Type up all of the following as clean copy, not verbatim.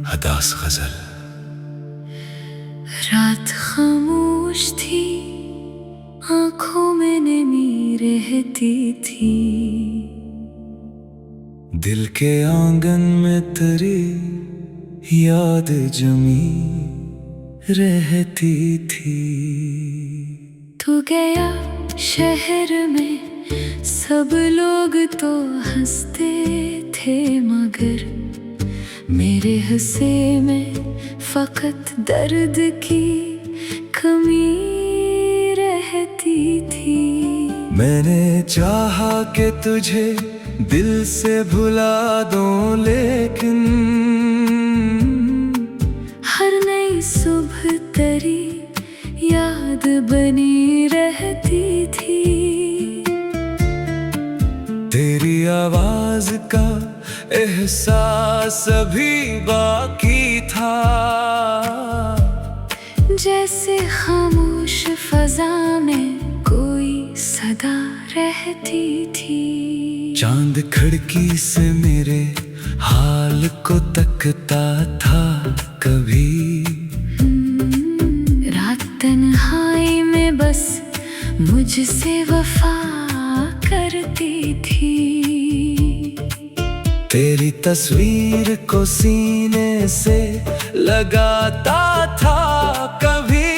Hadash गजल। रात खामोश थी, आंखों में नमी रहती थी। दिल के आंगन में तेरी याद जमी रहती थी। तू गया शहर में, सब लोग तो हंसते थे, मगर मेरे हंसे में फकत दर्द की कमी रहती थी। मैंने चाहा कि तुझे दिल से भुला दूं, लेकिन हर नई सुबह तेरी याद बनी रहती थी। तेरी आवाज का एहसास अभी बाकी था, जैसे खामोश फजा में कोई सदा रहती थी। चांद खिड़की से मेरे हाल को तकता था कभी। रात तन्हाई में बस मुझसे वफा करती थी। तेरी तस्वीर को सीने से लगाता था कभी।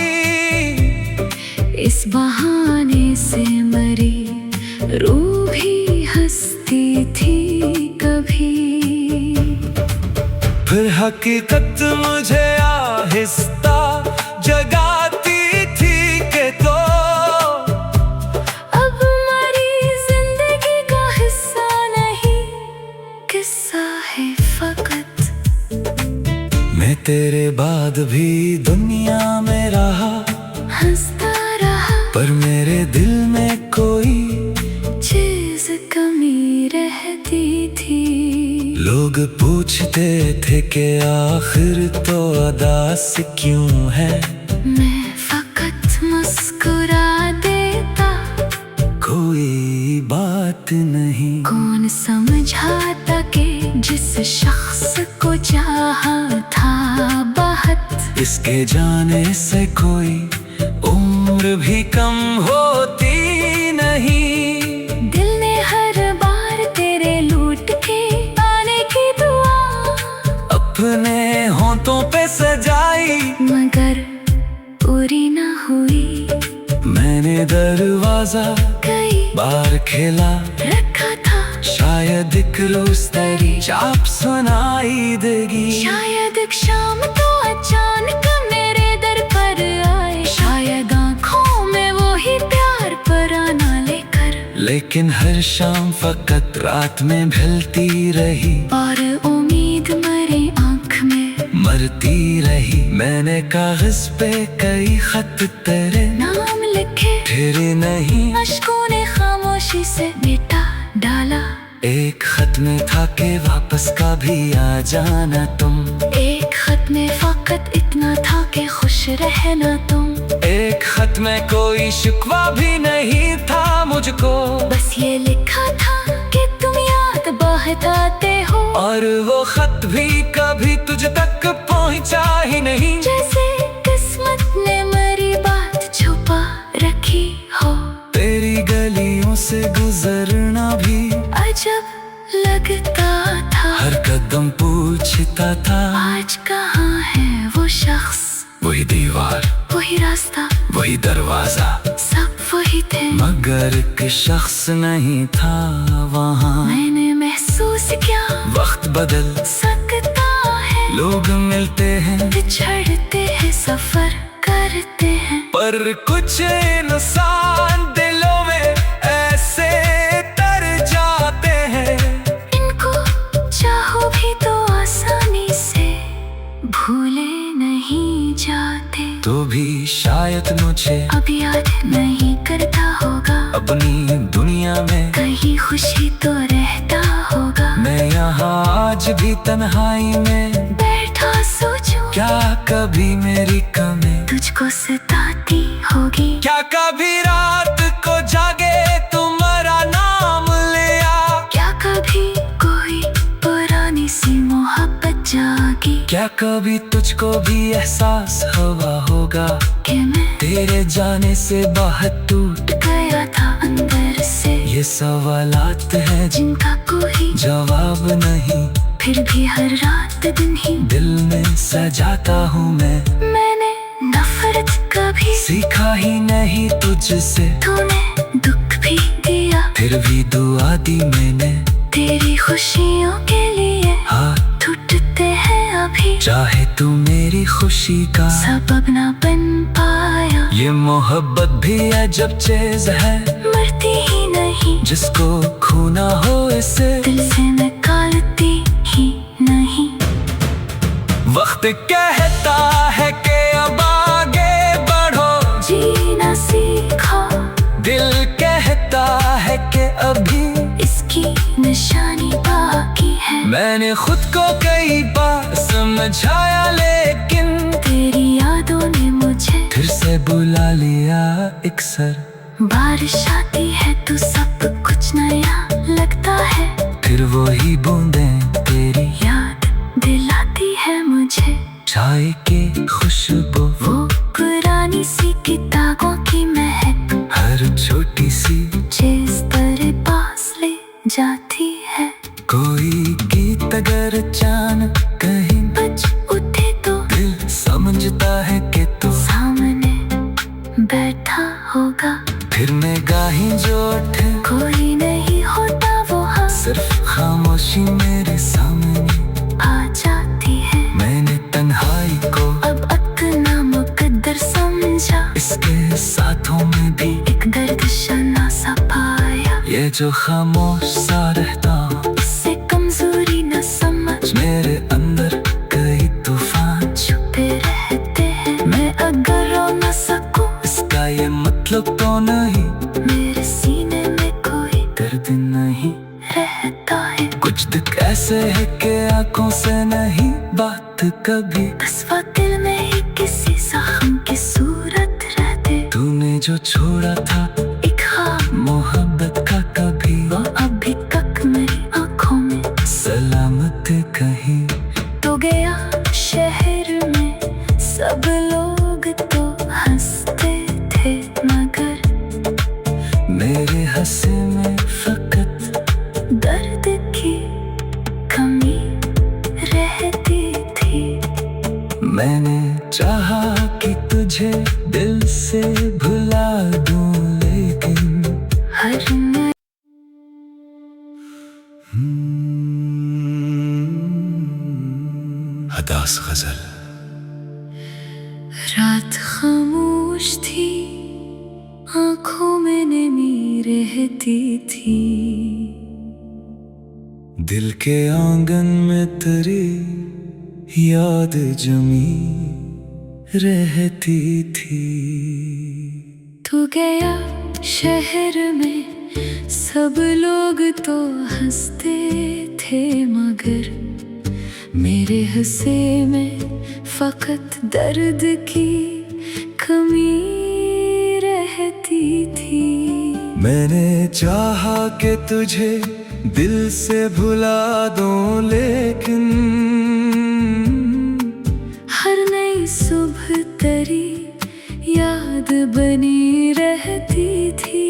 इस बहाने से मरी रूह भी हंसती थी कभी। फिर हकीकत मुझे आहिस्ता जगाती थी कि तो अब मरी जिंदगी का हिस्सा नहीं, किस्सा है फकत। मैं तेरे बाद भी दुनिया में रहा, हंसता रहा, पर मेरे दिल में कोई चीज कमी रहती थी। लोग पूछते थे कि आखिर तो अदास क्यों है। मैं फकत मुस्कुरा देता, कोई बात नहीं। कौन समझाता कि जिस शख्स को चाहा था बहुत, इसके जाने से कोई उम्र भी कम होती नहीं। दिल ने हर बार तेरे लूट के आने की दुआ अपने होंठों पे सजाई, मगर पूरी न हुई। मैंने दरवाजा कई बार खेला रखा था, शायद एक रोज तेरी चाप सुनाई देगी। शायद एक शाम तो अचानक मेरे दर पर आए, शायद आँखों में वो ही प्यार पराना लेकर। लेकिन हर शाम फकत रात में ढलती रही, और उम्मीद मरी आँख में मरती रही। मैंने कागज पे कई खत तेरे नाम लिखे, तेरे नहीं अश्कों ने खामोशी से मिटा डाला। एक खत में था कि वापस कभी आ जाना तुम। एक खत में फकत इतना था कि खुश रहना तुम। एक खत में कोई शिकवा भी नहीं था मुझको, बस ये लिखा था कि तुम याद बहताते हो। और वो खत भी कभी तुझ तक पहुंचा ही नहीं, जैसे किस्मत ने मरी बात छुपा रखी हो। तेरी गलियों से गुजरना भी अजब लगता था, हर कदम पूछता था आज कहाँ है वो शख्स। वही दीवार, वही रास्ता, वही दरवाजा, सब वही थे, मगर एक शख्स नहीं था वहाँ। मैंने महसूस किया वक्त बदल सकता है, लोग मिलते हैं बिछड़ते हैं, सफर करते हैं, पर कुछ इंसान दिलों में ऐसे तर जाते हैं। इनको चाहो भी तो आसानी से भूले नहीं जाते। तो भी शायद मुझे अब याद नहीं करता होगा, अपनी दुनिया में कहीं खुशी तो रहता होगा। मैं यहाँ आज भी तन्हाई में बैठा सोचूं, क्या कभी मेरी कमी तुझको सताती होगी। क्या कभी रात को जागे तुम्हारा नाम लिया, क्या कभी क्या कभी तुझको भी एहसास हुआ होगा कि मैं तेरे जाने से बहुत टूट गया था अंदर से। ये सवालात हैं जिनका कोई जवाब नहीं, फिर भी हर रात दिन ही दिल में सजाता हूँ मैंने नफरत कभी सीखा ही नहीं तुझसे। तूने दुख भी दिया फिर भी दुआ दी मैंने तेरी खुशियों के लिए। हाथ टूटते हैं अभी चाहे तू मेरी खुशी का सबब ना बन पाया। ये मोहब्बत भी अजब चीज है, मरती ही नहीं जिसको खूना हो इसे दिल से निकालती ही नहीं। वक्त कहता है कि अब आगे बढ़ो, जीना सीखो। दिल कहता है कि अभी इसकी निशानी बाकी है। मैंने खुद को कई बार समझाया लेकिन तेरी यादों ने मुझे फिर से बुला लिया अक्सर। बारिश आती है तो सब कुछ नया लगता है। फिर वही बूंदें तेरी याद दिलाती है मुझे चाय की खुशबू, वो पुरानी सी किताबों की महक, हर छोटी सी चीज तेरे पास ले जाती है। कोई गीत अगर अचानक कहीं बज उठे तो दिल समझता है कि तू सामने बैठा होगा। फिर निगाहें जो उठे कोई नहीं होता वहाँ, सिर्फ खामोशी मेरे सामने आ जाती है। मैंने तन्हाई को अब अपना मुकद्दर समझा, इसके साथों में भी एक दर्द शना सा पाया। ये जो खामोश सा रहता हूँ, इससे कमजोरी न समझ मेरे अंदर कई तूफान छुपे रहते हैं। मैं अगर रो न सकूं इसका ये मतलब तो नहीं मेरे सीने में कोई दर्द नहीं रहता है। कुछ दुख ऐसे है कि आंखों से नहीं बात कभी, बस वो दिल में ही किसी जख्म की सूरत रहते। तूने जो छोड़ा था एक ख्वाब मोहब्बत का कभी वो अभी तक मेरी आंखों में सलामत कहीं। तो गया शहर में सब लोग तो हंसते थे मगर मेरे हंसे में फकत दर्द की कमी रहती थी। मैंने चाहा कि तुझे दिल से भुला दूं लेकिन हर नई हदास गजल। रात खामोश थी, आंखों में नमी रहती थी। दिल के आंगन में तेरी याद जमी रहती थी। तू गया शहर में सब लोग तो हंसते थे मगर मेरे हंसे में फकत दर्द की कमी रहती थी। मैंने चाहा कि तुझे दिल से भुला दूं लेकिन हर नई सुबह तेरी याद बनी रहती थी।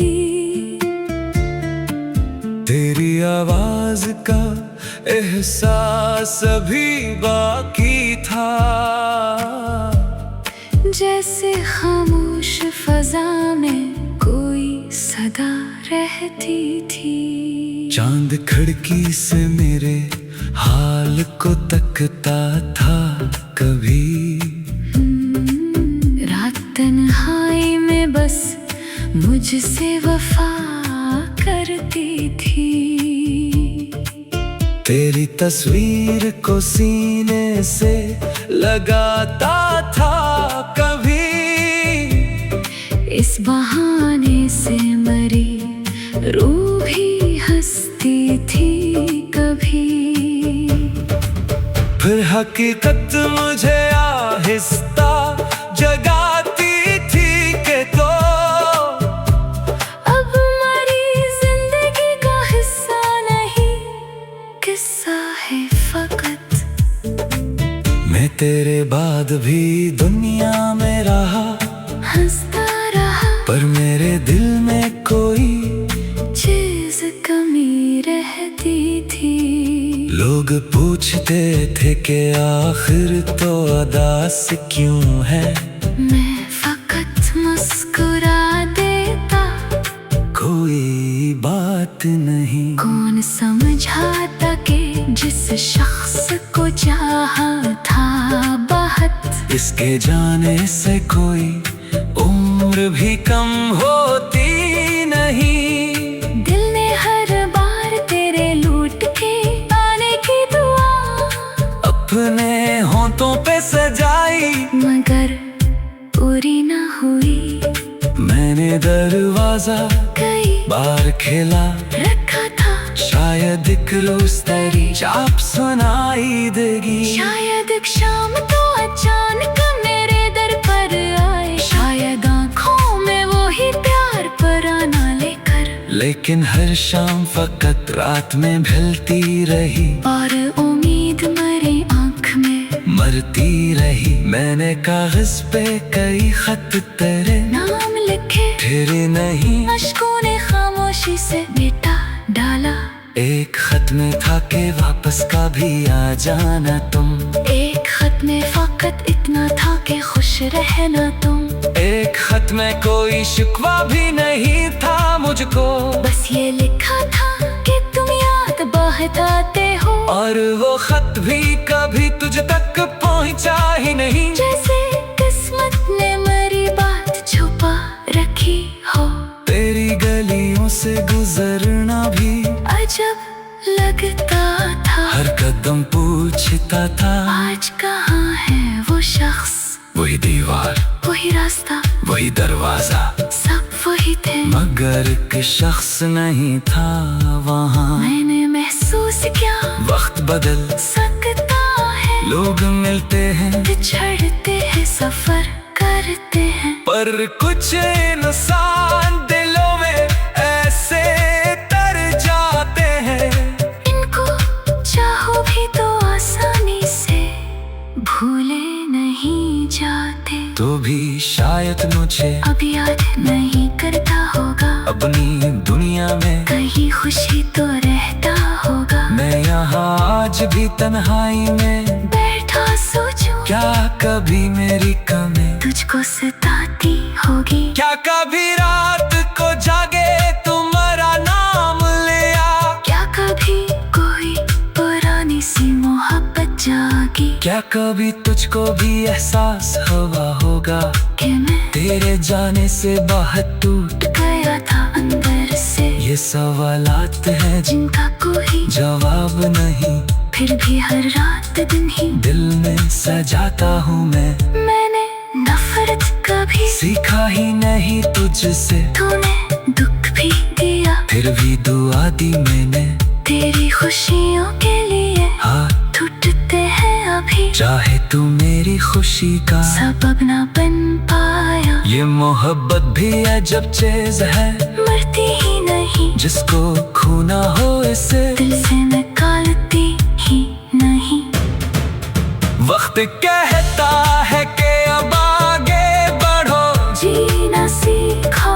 तेरी आवाज का एहसास अभी बाकी था, जैसे खामोश फजा में कोई सदा रहती थी। चांद खिड़की से मेरे हाल को तकता था कभी, रात तन्हाई में बस मुझसे वफा करती थी। तेरी तस्वीर को सीने से लगाता था कभी, इस बहाने से मरी रूह भी हंसती थी कभी। फिर हकीकत मुझे आहिस्ता जगाती थी कि तो अब मरी जिंदगी का हिस्सा नहीं, किस्सा है फकत। तेरे बाद भी दुनिया में रहा, हंसता रहा, पर मेरे दिल में कोई चीज कमी रहती थी। लोग पूछते थे कि आखिर तो अदास क्यों है, मैं फकत मुस्कुरा देता, कोई बात नहीं। कौन समझाता कि जिस शख्स को चाहा था बहुत, इसके जाने से कोई उम्र भी कम होती नहीं। दिल ने हर बार तेरे लूट के आने की दुआ अपने होंठों पे सजाई, मगर पूरी न हुई। मैंने दरवाजा कई बार खेला, रखा था, शायद एक रोज तेरी चाप सुनाई देगी। शायद एक शाम तो अचानक मेरे दर पर आए, शायद आँखों में वो ही प्यार पराना लेकर। लेकिन हर शाम फकत रात में ढलती रही, और उम्मीद मरी आँख में मरती रही। मैंने कागज पे कई खत तेरे नाम लिखे, तेरे नहीं अश्कों ने खामोशी से मिटा डाला। एक खत में था कि वापस कभी आ जाना तुम, एक खत में फकत इतना था कि खुश रहना तुम। एक खत में कोई शिकवा भी नहीं था मुझको, बस ये लिखा था कि तुम याद बहुत आते हो। और वो खत भी कभी तुझ तक पहुंचा ही नहीं, जैसे किस्मत ने मरी बात छुपा रखी हो। तेरी गलियों से गुजरना भी अजब लगता था, हर कदम पूछता था आज कहाँ है वो शख्स, वही दीवार, वही रास्ता, वही दरवाजा, सब वही थे, मगर एक शख्स नहीं था वहाँ। मैंने महसूस किया वक्त बदल सकता है, लोग मिलते हैं, बिछड़ते हैं, सफर करते हैं, पर कुछ इंसान दिलों में ऐसे तर जाते हैं। इनको चाहो भी तो आसानी से भूले नहीं जाते। तो भी शायद मुझे अब याद नहीं करता होगा, अपनी दुनिया में कहीं खुशी तो रहता होगा। मैं यहाँ आज भी तन्हाई में बैठा सोचूं, क्या कभी मेरी कमी तुझको सताती होगी। क्या कभी रात को जागे तुम्हारा नाम लिया, क्या कभी कोई पुरानी सी मोहब्बत जागी। क्या कभी तुझको भी एहसास हुआ होगा कि मैं तेरे जाने से बहुत टूट गया था अंदर से। ये सवालात हैं जिनका कोई जवाब नहीं, फिर भी हर रात दिन ही दिल में सजाता हूँ मैं। मैंने नफरत कभी सीखा ही नहीं तुझसे, तूने दुख भी दिया, फिर भी दुआ दी मैंने। तेरी खुशियों के लिए हाथ टूटते हैं अभी, चाहे तू मेरी खुशी का सबब ना बन पाया। ये मोहब्बत भी अजब चीज है, मरती ही नहीं, जिसको खूना हो इसे दिल से निकालती ही नहीं। वक्त कहता है कि अब आगे बढ़ो, जीना सीखो,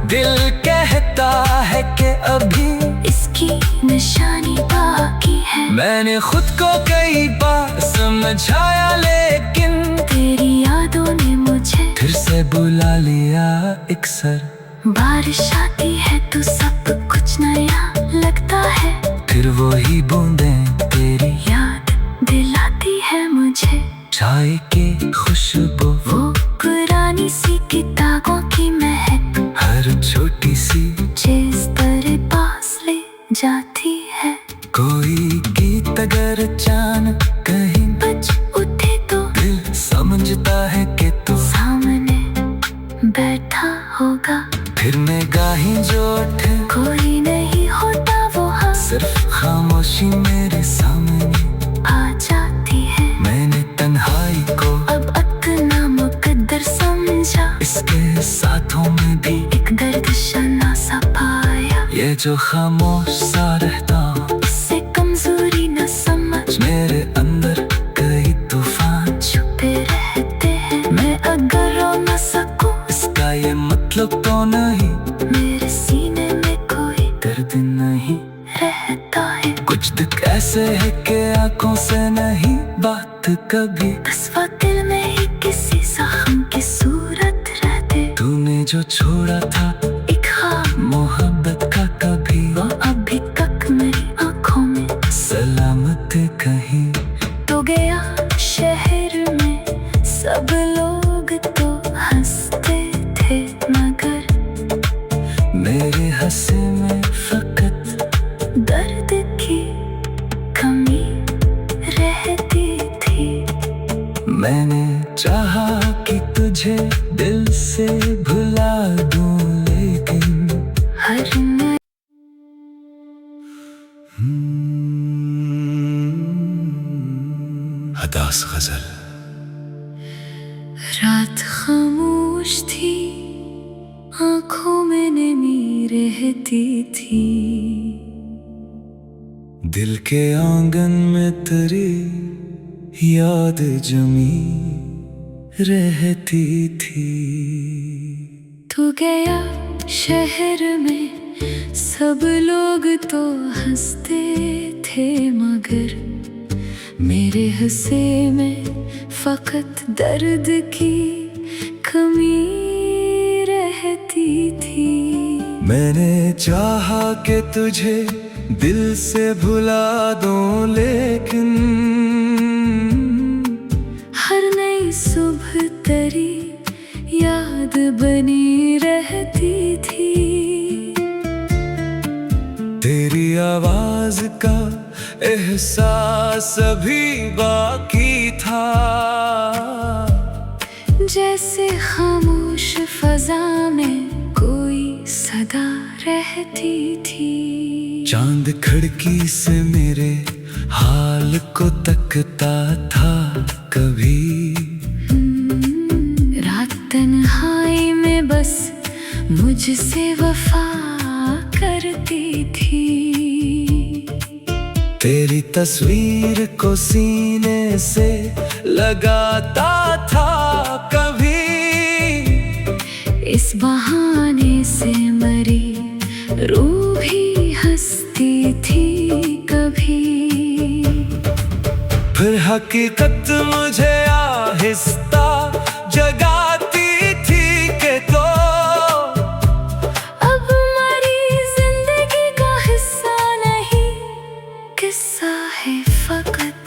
दिल कहता है कि अभी इसकी निशानी बाकी है। मैंने खुद को कई बार समझाया, लेकिन तेरी यादों ने मुझे फिर से बुला लिया अक्सर। बारिश आती है तो सब कुछ नया लगता है, फिर वही बूंदें तेरी याद दिलाती है मुझे चाय की खुशबू, वो पुरानी सी किताबों की महक, हर छोटी सी चीज तेरे पास ले जाती है। कोई गीत अगर अचानक कहीं बज उठे तो दिल समझता है कि तू सामने बैठा होगा। फिर निगाहें जो उठे, कोई नहीं होता वहाँ, सिर्फ खामोशी मेरे सामने आ जाती है। मैंने तन्हाई को अब अपना मुकद्दर समझा, इसके साथों में भी एक दर्द शना सा पाया। ये जो खामोश सा रहता हूँ, इससे कमजोरी न समझ, मेरे अंदर कई तूफान नहीं रहता है। कुछ दुख ऐसे है कि आंखों से नहीं बात कभी, बस वो दिल में ही किसी जख्म की सूरत रहते। तूने जो छोड़ा था एक ख्वाब मोहब्बत का कभी, वो अभी तक मेरी आंखों में सलामत कहीं। तो गया शहर में सब लोग तो हंसते थे, मगर मेरे हंसे में फकत दर्द की कमी रहती थी। मैंने चाहा कि तुझे दिल से भुला दूं, लेकिन हर नई हदास गजल। रात खामोश थी, आंखों में नमी रहती थी। दिल के आंगन में तेरी याद जमी रहती थी। तू गया शहर में सब लोग तो हंसते थे, मगर मेरे हंसे में फकत दर्द की कमी रहती थी। मैंने चाहा कि तुझे दिल से भुला दूं, लेकिन हर नई सुबह तेरी याद बनी रहती थी। तेरी आवाज का एहसास अभी बाकी था, जैसे खामोश फजा में कोई सदा रहती थी। चांद खिड़की से मेरे हाल को तकता था कभी, रात तन्हाई में बस मुझसे वफा करती थी। तेरी तस्वीर को सीने से लगाता था कभी, इस बहाने से मरी रूह भी हंसती थी कभी। फिर हकीकत मुझे आहिस्ता जगाती थी कि तो अब हमारी जिंदगी का हिस्सा नहीं, किस्सा है फकत।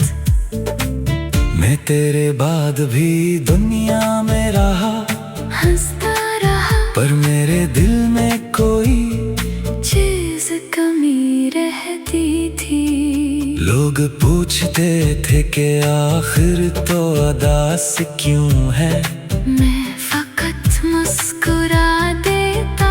मैं तेरे बाद भी दुनिया में रहा, हंसता रहा, पर मेरे दिल में कोई चीज कमी रहती थी। लोग पूछते थे कि आखिर तो अदास क्यों है, मैं फकत मुस्कुरा देता,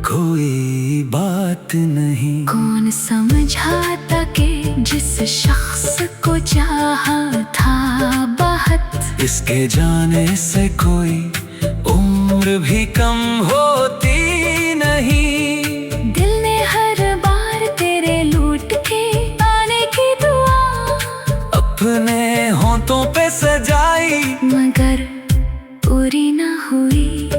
कोई बात नहीं। कौन समझाता कि जिस शख्स को चाहा था बहुत, इसके जाने से कोई उम्र भी कम होती नहीं। दिल ने हर बार तेरे लूट के आने की दुआ अपने होंठों पे सजाई, मगर पूरी न हुई।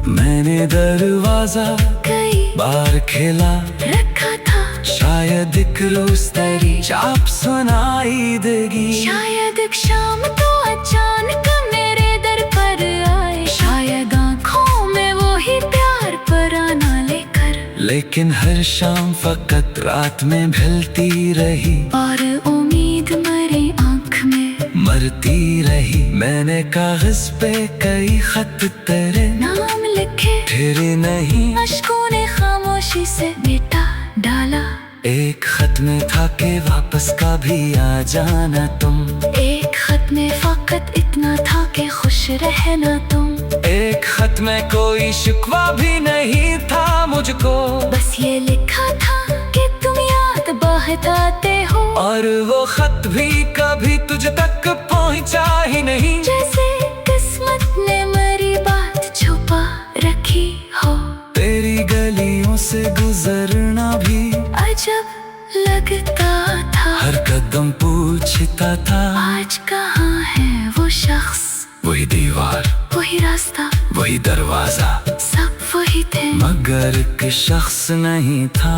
मैंने दरवाजा कई बार खेला रखा था, शायद एक रोज तेरी चाप सुनाई देगी। शायद एक शाम तो अचानक मेरे दर पर आए, शायद आँखों में वो ही प्यार पराना लेकर। लेकिन हर शाम फकत रात में ढलती रही, और उम्मीद मरी आँख में मरती रही। मैंने कागज पे कई खत तेरे नाम लिखे, तेरे नहीं अश्कों ने खामोशी से मिटा डाला। एक खत में था कि वापस कभी आ जाना तुम, एक खत में फकत इतना था कि खुश रहना तुम। एक खत में कोई शिकवा भी नहीं था मुझको, बस ये लिखा था कि तुम याद बहताते हो। और वो खत भी कभी तुझ तक पहुंचा ही नहीं, जैसे किस्मत ने मेरी बात छुपा रखी हो। तेरी गलियों से गुजरना भी अजब लगता था, हर कदम पूछता था आज कहाँ है वो शख्स, वही दीवार, वही रास्ता, वही दरवाजा, सब वही भी थे, मगर एक शख्स नहीं था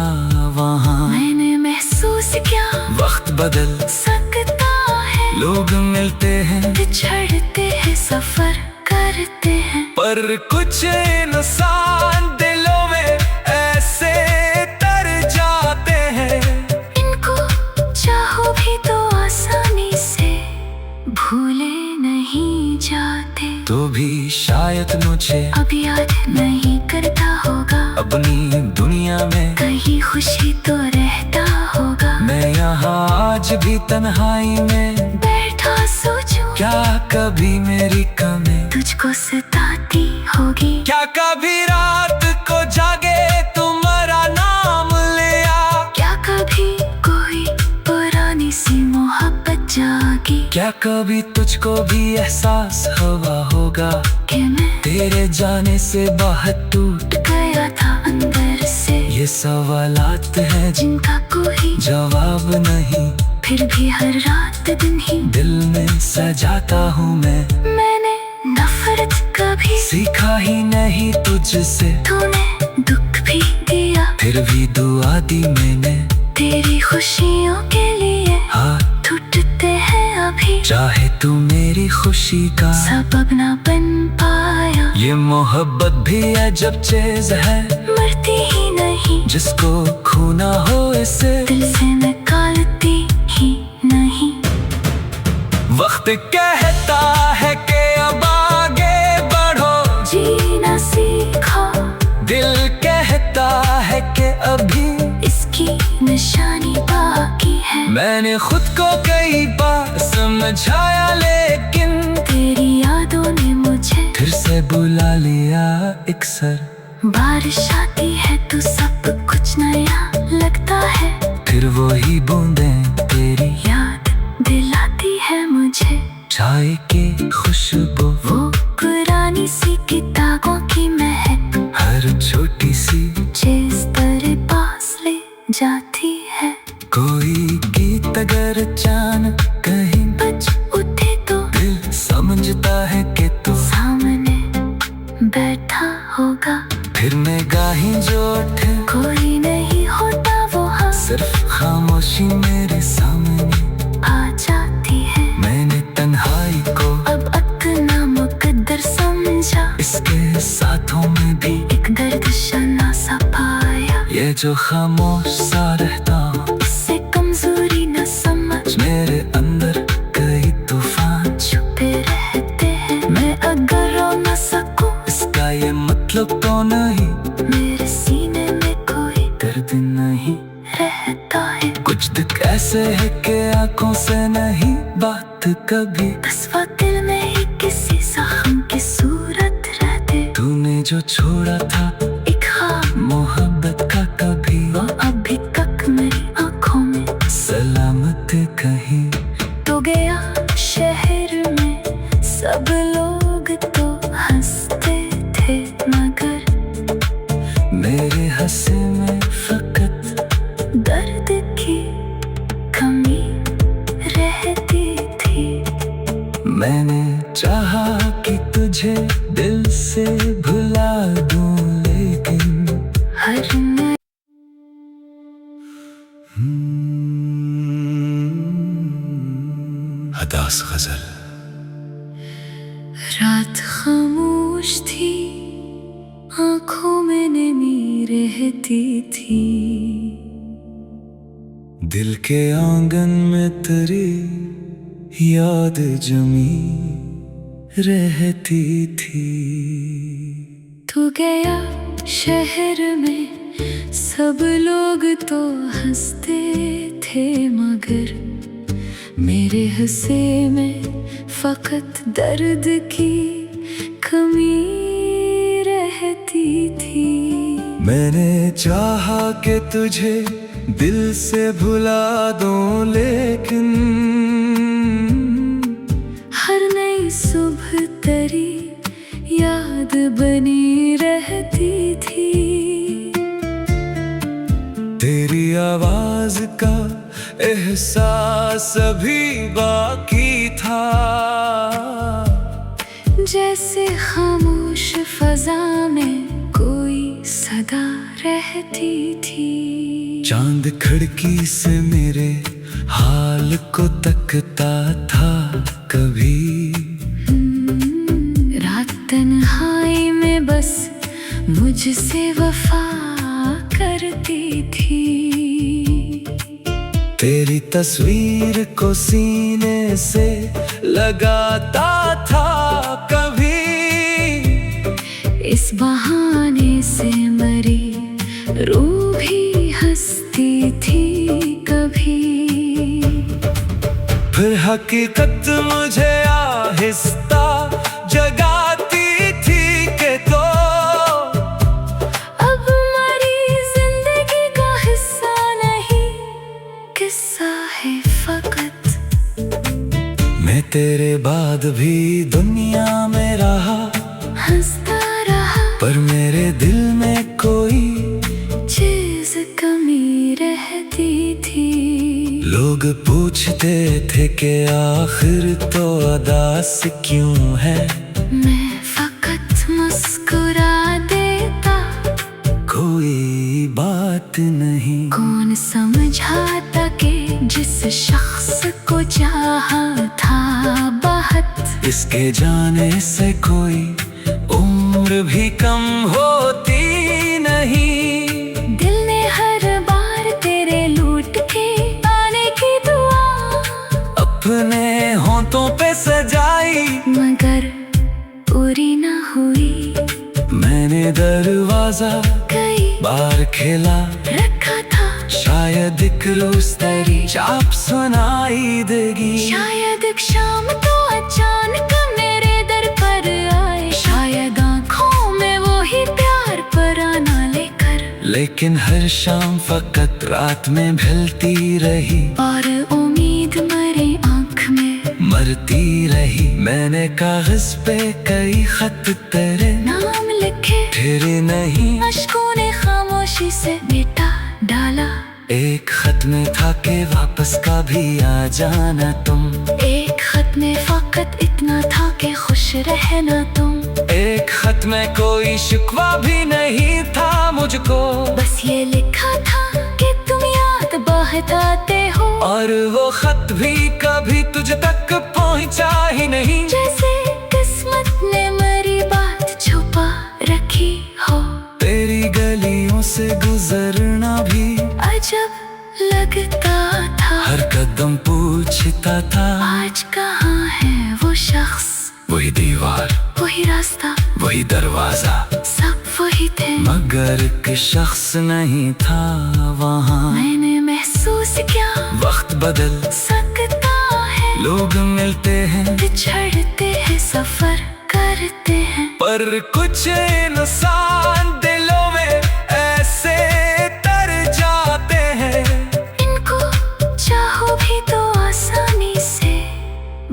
वहाँ। मैंने महसूस किया वक्त बदल सकता है, लोग मिलते हैं, बिछड़ते हैं, सफर करते हैं, पर कुछ इंसान दिलों में ऐसे तर जाते हैं। इनको चाहो भी तो आसानी से भूले नहीं जाते। तो भी शायद मुझे अब याद नहीं करता होगा, अपनी दुनिया में कहीं खुशी तो रहता होगा। मैं यहाँ आज भी तन्हाई में बैठा सोचूं, क्या कभी मेरी कमी तुझको सताती होगी। क्या कभी रात को जागे तुम्हारा नाम लिया। क्या कभी कोई पुरानी सी मोहब्बत जागी। क्या कभी तुझको भी एहसास हुआ होगा कि मैं तेरे जाने से बहुत टूट गया था अंदर से। ये सवालात हैं जिनका कोई जवाब नहीं, फिर भी हर रात दिन ही दिल में सजाता हूँ मैं। मैंने नफरत कभी सीखा ही नहीं तुझसे, तूने दुख भी दिया, फिर भी दुआ दी मैंने। तेरी खुशियों के लिए हाँ टूटते हैं अभी, चाहे तू मेरी खुशी का सबब ना बन पाया। ये मोहब्बत भी अजब चीज है, मरती ही नहीं, जिसको खूना हो इसे दिल से निकालती ही नहीं। वक्त कहता है कि अब आगे बढ़ो, जीना सीखो, दिल कहता है कि अभी इसकी निशानी बाकी है। मैंने खुद को कई बार समझाया, लेकिन तेरी यादों ने मुझे फिर से बुला लिया अक्सर। बारिश आती है तो सब कुछ नया लगता है, फिर वही बूंदें तेरी याद दिलाती है मुझे चाय की खुशबू, वो पुरानी सी किताबों की महक, हर छोटी सी जिस तेरे पास ले जाती है। कोई गीत अगर अचानक कहीं बज उठे तो दिल समझता है कि तू सामने बैठा होगा। फिर निगाहें जो उठे, कोई नहीं होता वहाँ, सिर्फ खामोशी मेरे सामने आ जाती है। मैंने तन्हाई को अब अपना मुकद्दर समझा, इसके साथों में भी एक दर्द शना सा पाया। ये जो खामोश सा रहता हूँ, इससे कमजोरी न समझ, मेरे अंदर कई तूफान छुपे रहते हैं। मैं अगर रो न सकूं, इसका ये मतलब तो नहीं मेरे सीने में कोई दर्द नहीं रहता है। कुछ दुख ऐसे है कि आंखों से नहीं बात कभी, बस वो दिल में ही किसी जख्म की सूरत रहते। तूने जो छोड़ा था एक ख्वाब मोहब्बत का, कभी वो अभी तक मेरी आंखों में सलामत कहीं। तो गया शहर में सब लोग तो हंसते थे, मगर मेरे हंसे में फकत दर्द की कमी रहती थी। मैंने चाहा कि तुझे दिल से भुला दूं, लेकिन हर नई हदास गजल। रात खामोश थी, आंखों में नमी रहती थी। दिल के आंगन में तेरी याद जमी रहती थी। तू गया शहर में सब लोग तो हंसते थे, मगर मेरे हंसे में फकत दर्द की कमी रहती थी। मैंने चाहा कि तुझे दिल से भुला दूं, लेकिन हर नई सुबह तेरी याद बनी रहती थी। तेरी आवाज का एहसास अभी बाकी था, जैसे खामोश फजा में कोई सदा रहती थी। चांद खिड़की से मेरे हाल को तकता था कभी। रात तन्हाई में बस मुझसे वफा करती थी। तेरी तस्वीर को सीने से लगाता था कभी। इस बहाने से मरी रूह भी हंसती थी कभी। फिर हकीकत मुझे आहिस्ता जगाती थी कि तो अब मरी जिंदगी का हिस्सा नहीं, किस्सा है फकत। मैं तेरे बाद भी दुनिया में रहा, हंसता रहा, पर मेरे दिल में कोई चीज कमी रहती थी। लोग पूछते थे कि आखिर तो अदास क्यों है। मैं फकत मुस्कुरा देता, कोई बात नहीं। कौन समझाता कि जिस शख्स को चाहा था बहुत, इसके जाने से कोई उम्र भी कम होती नहीं। दिल ने हर बार तेरे लूट के आने की दुआ अपने होंठों पे सजाई, मगर पूरी न हुई। मैंने दरवाजा कई बार खेला रखा था, शायद एक रोज तेरी चाप सुनाई देगी। शायद एक शाम तो अचानक मेरे दर पर आए। शायद आँखों में वो ही प्यार पराना लेकर, लेकिन हर शाम फकत रात में ढलती रही और उम्मीद मरी आँख में मरती रही। मैंने कागज पे कई खत तेरे नाम लिखे, तेरे नहीं। अश्कों ने खामोशी से मिटा डाला। एक खत में था कि वापस कभी आ जाना तुम। एक खत में फकत इतना था कि खुश रहना तुम। एक खत में कोई शिकवा भी नहीं था मुझको, बस ये लिखा था कि तुम याद बहताते हो। और वो खत भी कभी तुझ तक पहुंचा ही नहीं। जैसे किस्मत ने मरी बात छुपा रखी हो। तेरी गलियों से गुजरना भी अजब लगता था, हर कदम पूछता था आज कहाँ है वो शख्स। वही दीवार, वही रास्ता, वही दरवाजा, सब वही थे, मगर एक शख्स नहीं था वहाँ। मैंने महसूस किया वक्त बदल सकता है, लोग मिलते हैं बिछड़ते हैं, सफर करते हैं, पर कुछ इंसान दिलों में ऐसे तर जाते हैं। इनको चाहो भी तो आसानी से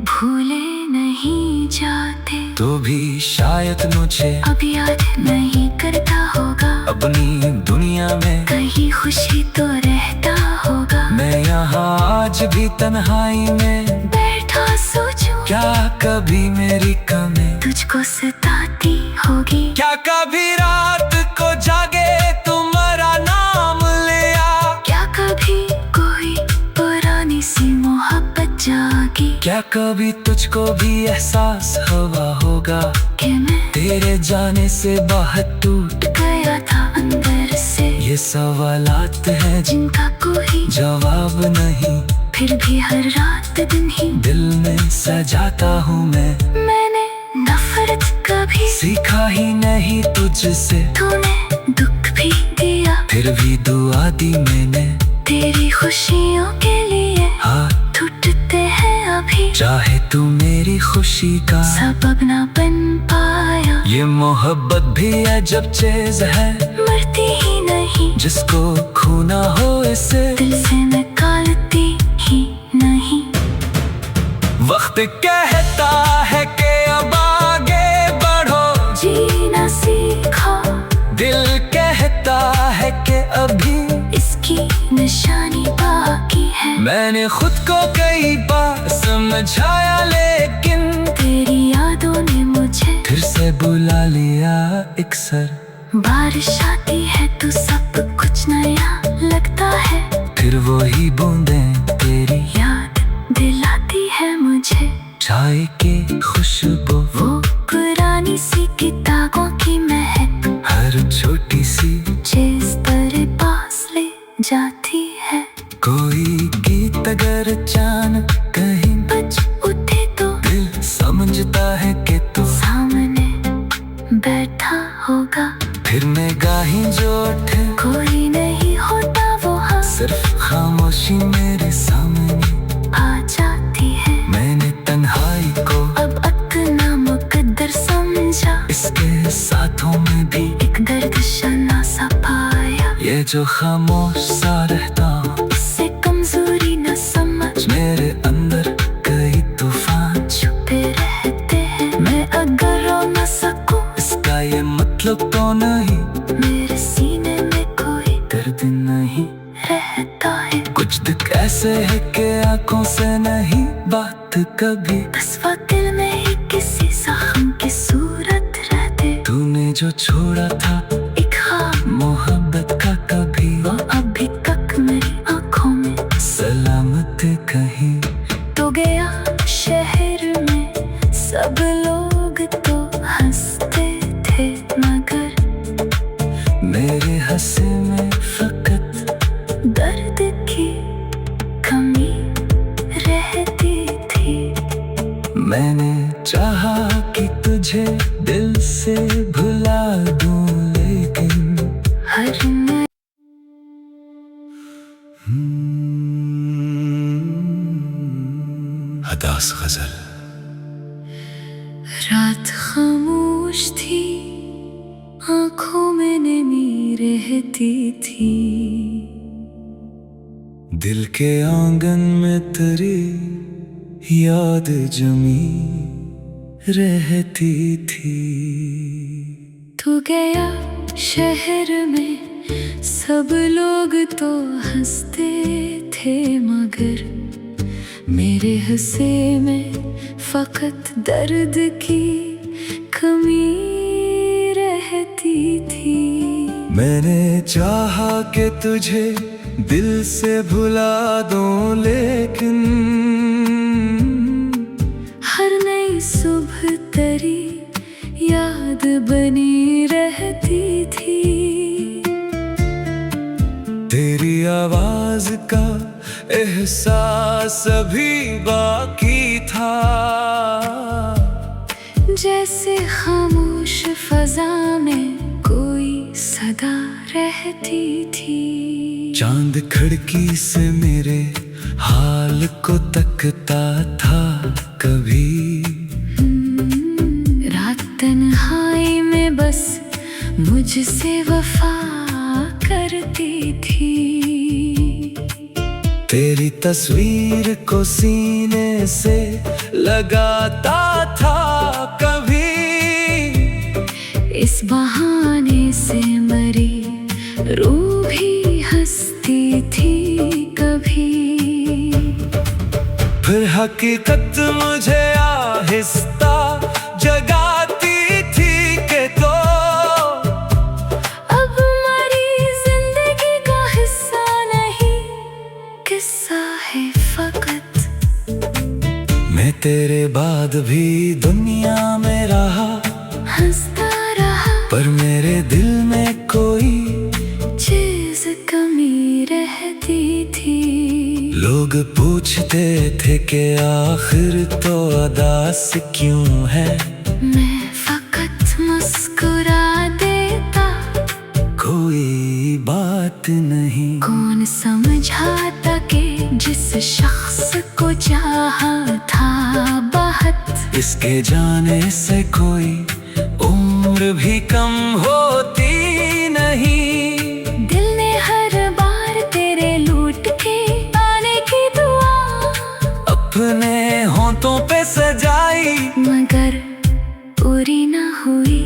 भूले नहीं जाते। तो भी शायद मुझे अब याद नहीं करता होगा, अपनी दुनिया में कहीं खुशी तो रहता होगा। मैं यहाँ आज भी तन्हाई में बैठा सोचूं, क्या कभी मेरी कमी तुझको सताती होगी। क्या कभी रात को जागे तुम्हारा नाम लिया। क्या कभी कोई पुरानी सी मोहब्बत जागी। क्या कभी तुझको भी एहसास हुआ होगा कि मैं तेरे जाने से बहुत टूट गया था अंदर से। ये सवालात है जिनका कोई जवाब नहीं, फिर भी हर रात दिन ही दिल में सजाता हूँ मैं। मैंने नफरत कभी सीखा ही नहीं तुझसे, तूने दुख भी दिया, फिर भी दुआ दी मैंने। तेरी खुशियों के लिए हाथ टूटते हैं अभी, चाहे तू मेरी खुशी का सबब ना बन पाया। ये मोहब्बत भी अजब चीज है, मरती ही नहीं, जिसको खूना हो इसे दिल से निकालती ही नहीं। वक्त कहता है कि अब आगे बढ़ो, जीना सीखो, दिल कहता है कि अभी इसकी निशानी बाकी है। मैंने खुद को कई बार समझाया, लेकिन तेरी यादों ने मुझे फिर से बुला लिया। अक्सर बारिश आती है फिर वही बूंदें तेरी याद दिलाती है मुझे चाय की खुशबू, वो पुरानी सी किताबों की महक, हर छोटी सी जिस तेरे पास ले जाती है। कोई गीत अगर अचानक कहीं बज उठे तो दिल समझता है कि तू सामने बैठा होगा, फिर निगाहें जो उठे कोई नहीं होता वहाँ, सिर्फ खामोशी मेरे सामने आ जाती है। मैंने तन्हाई को अब अपना मुकद्दर समझा, इसके साथों में भी एक दर्द शना सा पाया, ये जो खामोश सा रहता हूँ इससे कमजोरी न समझ, मेरे अंदर कई तूफान छुपे रहते हैं। मैं अगर रो न सकूं इसका ये मतलब तो नहीं मेरे सीने में कोई दर्द नहीं रहता है। कुछ दुख ऐसे है कि आंखों से नहीं बात कभी, बस वो दिल में ही किसी जख्म की सूरत रहते। तूने जो छोड़ा था एक ख्वाब मोहब्बत का कभी वो अभी तक मेरी आंखों में सलामत कहीं तो गया शहर में सब लोग तो हंसते थे, मगर मेरे हंसे में फकत दर्द की कमी रहती थी। मैंने चाहा कि तुझे दिल से भुला दूं लेकिन हर नई हदास गजल। रात खामोश थी, आंखों में नमी रहती थी, दिल के आंगन में तेरी याद जमी रहती थी। तू गया शहर में सब लोग तो हंसते थे, मगर मेरे हंसे में फकत दर्द की कमी रहती थी। मैंने चाहा कि तुझे दिल से भुला दूं लेकिन हर नई सुबह तेरी याद बनी रहती थी। तेरी आवाज का एहसास अभी बाकी था, जैसे खामोश फजा में कोई सदा रहती थी। चांद खिड़की से मेरे हाल को तकता था कभी, रात तन्हाई में बस मुझसे वफा करती थी। तेरी तस्वीर को सीने से लगाता था कभी, इस बहाने से मरी रूह भी हंसती थी कभी। फिर हकीकत मुझे आहिस्ता जगाती थी कि तो अब मरी जिंदगी का हिस्सा नहीं, किस्सा है फकत। मैं तेरे बाद भी दुनिया में रहा, हंसता रहा, पर मेरे दिल में कोई चीज कमी रहती थी। लोग पूछते थे कि आखिर तो अदास क्यों है, मैं फकत मुस्कुरा देता, कोई बात नहीं। कौन समझाता कि जिस शख्स को चाहा था बहुत, इसके जाने से कोई उम्र भी कम होती नहीं। दिल ने हर बार तेरे लूट के आने की दुआ अपने होंठों पे सजाई, मगर पूरी न हुई।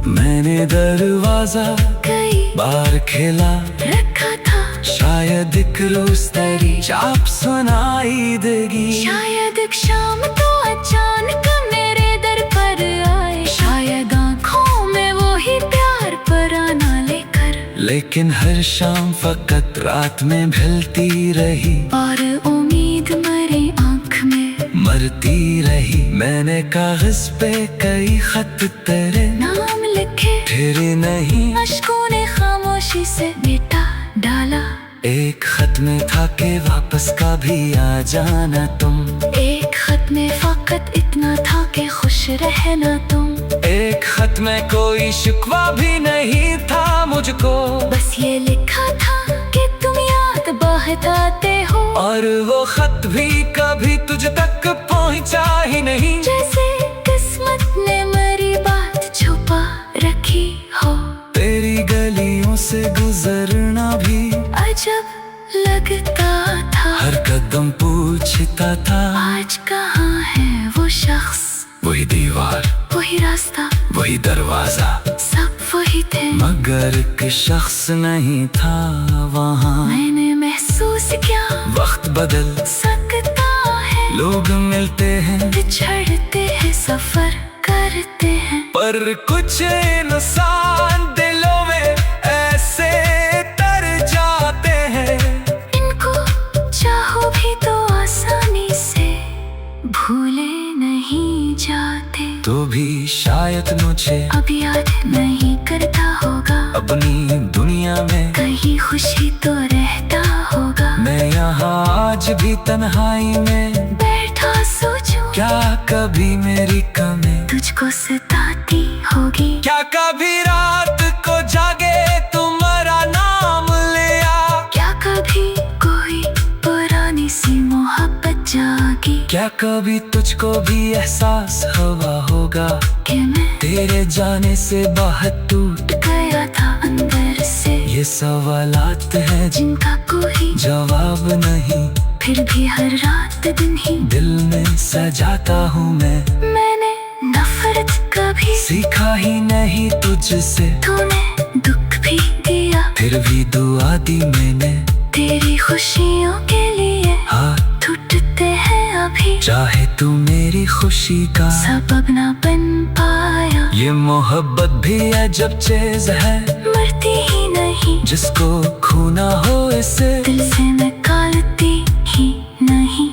मैंने दरवाजा कई बार खेला रखा था, शायद एक रोज तेरी चाप सुनाई देगी। शायद एक शाम तो अचानक मेरे दर पर आए, शायद आँखों में वो ही प्यार पराना लेकर। लेकिन लेकिन हर शाम फकत रात में ढलती रही और उम्मीद मरी आँख में मरती रही। मैंने कागज पे कई खत तेरे नाम लिखे, फिर नहीं अश्कों ने खामोशी से मिटा डाला। एक खत में था कि वापस कभी आ जाना तुम, एक खत में फकत इतना था कि खुश रहना तुम। एक खत में कोई शिकवा भी नहीं था मुझको, बस ये लिखा था कि तुम याद बहताते हो। और वो खत भी कभी तुझ तक पहुंचा ही नहीं, जैसे किस्मत ने मेरी बात छुपा रखी हो। तेरी गलियों से गुजरना भी अजब लगता था, हर कदम पूछता था आज कहाँ है वो शख्स, वही दीवार, वही रास्ता, वही दरवाजा, सब वही थे मगर एक शख्स नहीं था वहाँ। मैंने महसूस किया वक्त बदल सकता है, लोग मिलते हैं बिछड़ते हैं, सफर करते हैं, पर कुछ इंसान दिलों में ऐसे तर जाते हैं। इनको चाहो भी तो आसानी से भूले नहीं जाते। तो भी शायद मुझे अब याद नहीं करता होगा, अपनी दुनिया में कहीं खुशी तो रहता होगा। मैं यहाँ आज भी तन्हाई में बैठा सोचूं, क्या कभी मेरी कमी तुझको सताती होगी। क्या कभी रात को जागे तुम्हारा नाम लिया, क्या कभी कोई पुरानी सी मोहब्बत जागी। क्या कभी तुझको भी एहसास हुआ होगा कि मैं तेरे जाने से बहुत टूट गया था अंदर से। ये सवालात हैं जिनका कोई जवाब नहीं, फिर भी हर रात दिन ही दिल में सजाता हूँ मैंने नफरत कभी सीखा ही नहीं तुझसे। तूने दुख भी दिया, फिर भी दुआ दी मैंने तेरी खुशियों के लिए हाथ टूटते हैं अभी। चाहे तू मेरी खुशी का सबब ना बन पाया, ये मोहब्बत भी अजब चीज है, मरती ही नहीं, जिसको खूना हो इसे दिल से निकालती ही नहीं।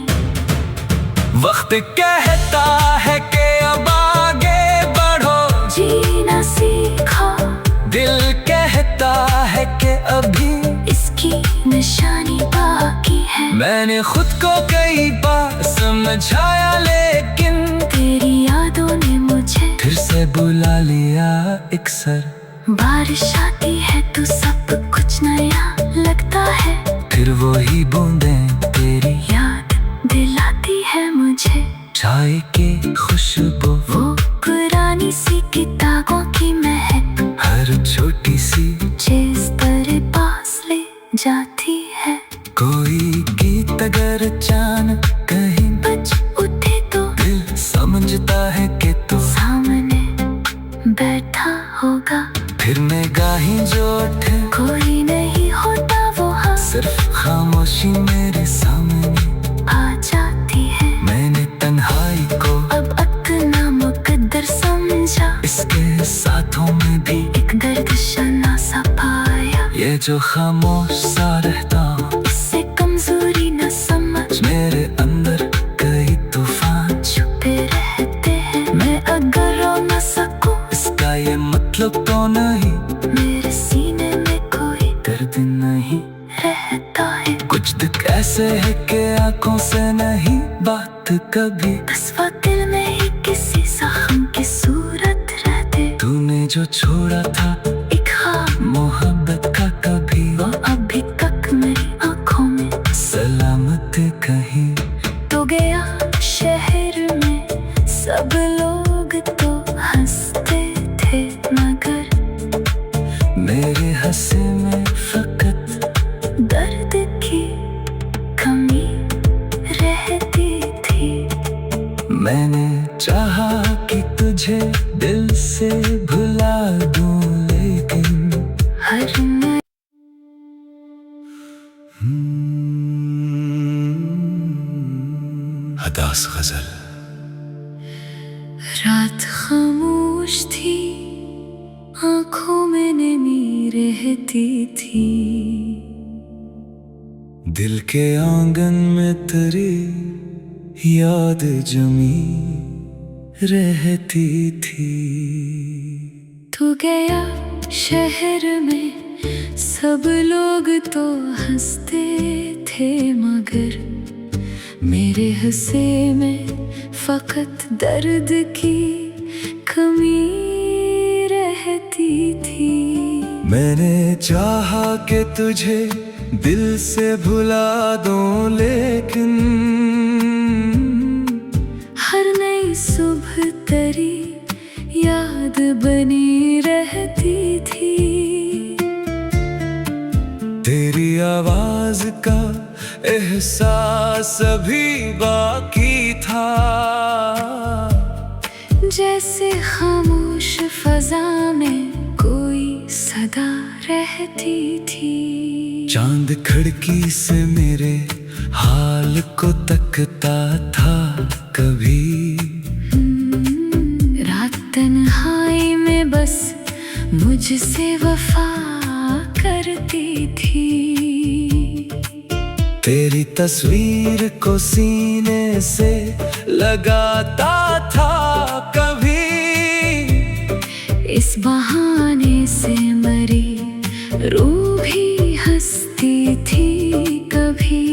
वक्त कहता है कि अब आगे बढ़ो, जीना सीखो, दिल कहता है कि अभी इसकी निशानी बाकी है। मैंने खुद को कई बार समझाया लेकिन तेरी यादों ने मुझे फिर से बुला लिया अक्सर। बारिश आती है तो सब कुछ नया लगता है, फिर वही बूंदें तेरी याद दिलाती है मुझे चाय की खुशबू, वो पुरानी सी किताबों की महक, हर छोटी सी चीज तेरे पास ले जाती है। कोई गीत अगर अचानक कहीं बज उठे तो दिल समझता है कि तू सामने बैठा होगा। फिर निगाहें जो उठे कोई नहीं होता वहाँ, सिर्फ खामोशी मेरे सामने आ जाती है। मैंने तन्हाई को अब अपना मुकद्दर समझा, इसके साथों में भी एक दर्द शना सा पाया। ये जो खामोश सा रहता हूँ, इससे कमजोरी न समझ, मेरे अंदर कई तूफान छुपे रहते हैं। मैं अगर रो न सकूं, इसका ये मतलब तो नहीं मेरे सीने में कोई दर्द नहीं रहता है। कुछ दुख ऐसे है कि आंखों से नहीं बात कभी, बस वो दिल में ही किसी जख्म की सूरत रहते। तूने जो छोड़ा था एक ख्वाब मोहब्बत का कभी, वो अभी तक मेरी आंखों में सलामत कहीं तो गया। शहर में सब लोग तो हंसते थे, मगर मेरे हंसे में फकत दर्द की कमी रहती थी। मैंने चाहा कि तुझे दिल से भुला दूं लेकिन हर नई हदास गजल। रात खामोश थी, आंखों में नमी रहती थी। दिल के आंगन में तेरी याद जमी रहती थी। तू गया शहर में, सब लोग तो हंसते थे, मगर मेरे हंसे में फकत दर्द की कमी रहती थी। मैंने चाहा कि तुझे दिल से भुला दूं, लेकिन हर नई सुबह तेरी याद बनी रहती थी। तेरी आवाज का एहसास अभी बाकी था, जैसे खामोश फजा में कोई सदा रहती थी। चांद खिड़की से मेरे हाल को तकता था कभी, रात तन्हाई में बस मुझसे वफा करती थी। तेरी तस्वीर को सीने से लगाता था कभी, इस बहाने से मरी रूह भी हंसती थी कभी।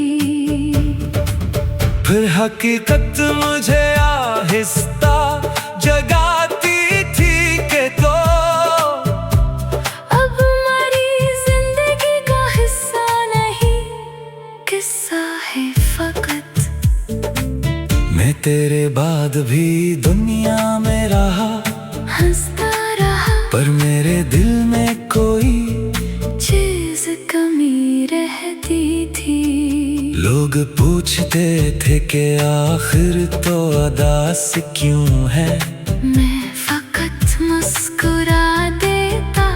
फिर हकीकत मुझे आहिस्ता जगाती थी कि तो अब हमारी जिंदगी का हिस्सा नहीं, किस्सा है फकत। मैं तेरे बाद भी दुनिया में रहा, हंसता रहा, पर मेरे दिल में कोई चीज कमी रहती थी। लोग पूछते थे कि आखिर तो अदास क्यों है, मैं फकत मुस्कुरा देता,